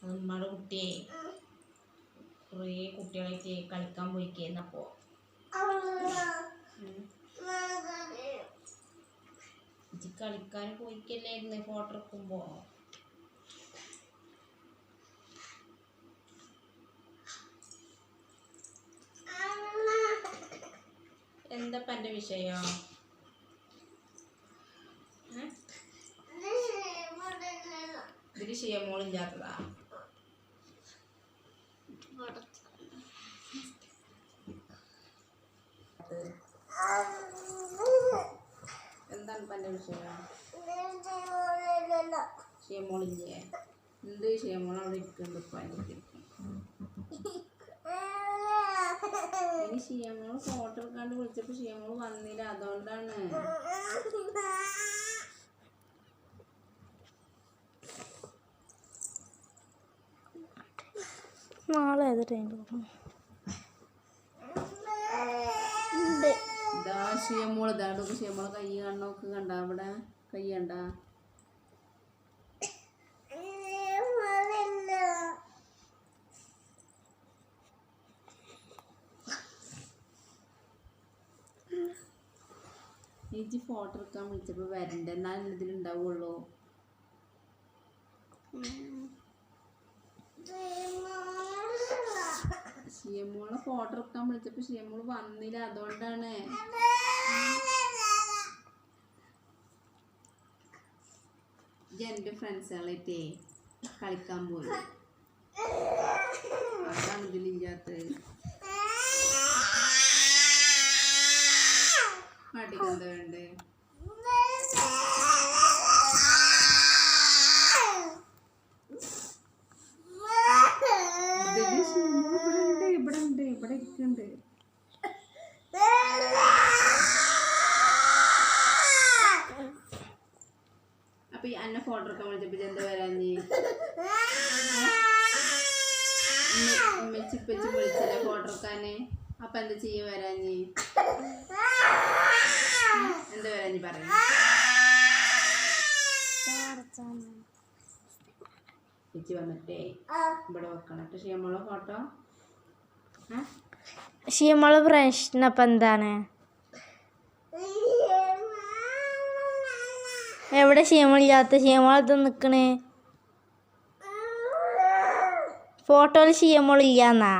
നമ്മുടെ കുട്ടിയെ കുറേ കുട്ടികളായിട്ട് കളിക്കാൻ പോയിക്കുന്നപ്പോൾ കളിക്കാൻ പോയിക്കല്ലായിരുന്നു ഫോട്ടോ എടുക്കുമ്പോൾ. എന്താ എൻ്റെ വിഷയം? ഇതിൽ ഷിയമോളില്ലാത്തതാ. എന്താണ് എൻ്റെ വിഷയം? ഷിയമോളില്ലേ? എന്ത് ഷിയമോൾ അവിടെ ഇരിക്കുന്നുണ്ട് ഇപ്പം അതിൻ്റെ ഇനി ഷിയമോൾ ഫോട്ടോ എടുക്കാണ്ട് വിളിച്ചപ്പോൾ ഷിയമോൾ വന്നില്ല, അതുകൊണ്ടാണ്. നാളെ ഏത് ടൈം ഇതാ ഷിയമോൾ, ഇതാണ്ടൊക്കെ ഷിയമോൾ കൈ കണ്ണൊക്കെ കണ്ട, അവിടെ കൈ കണ്ട. ചേച്ചി ഫോട്ടോ എടുക്കാൻ വിളിച്ചപ്പോൾ വരണ്ട, എന്നാലും ഇതിലുണ്ടാവുള്ളൂ. ഷിയമോളെ ഫോട്ടോ എടുക്കാൻ വിളിച്ചപ്പോൾ ഷിയമോൾ വന്നില്ല, അതുകൊണ്ടാണ്. എൻ്റെ ഫ്രണ്ട്സുകളായിട്ടേ കളിക്കാൻ പോയി, അതാണ് ഇതിലില്ലാത്തത്. പാട്ടിക്കെന്താ വേണ്ടേ? ഇവിടെ ഉണ്ട്, ഇവിടെ ഇരിക്കുന്നുണ്ട്. അപ്പൊ അന്നെ ഫോട്ടോ എടുക്കാൻ വിളിച്ചപ്പോ എന്താ വരാഞ്ഞ്? ഉമ്മച്ചിപ്പച്ചി വിളിച്ചല്ലേ ഫോട്ടോ എടുക്കാന്, അപ്പൊ എന്താ ചെയ്യ വരാഞ്ഞ്? എന്താ വരാഞ്ഞ് പറയാ? ചേച്ചി വന്നിട്ടേ ഇവിടെ വെക്കണം ഷിയമോളെ ഫോട്ടോ. ഷിയമോളെ പ്രശ്നം അപ്പം എന്താണ്? എവിടെ ഷിയമോളില്ലാത്ത? ഷിയമോളത് നിൽക്കണേ ഫോട്ടോയിൽ ഷിയമോളില്ലാന്നാ?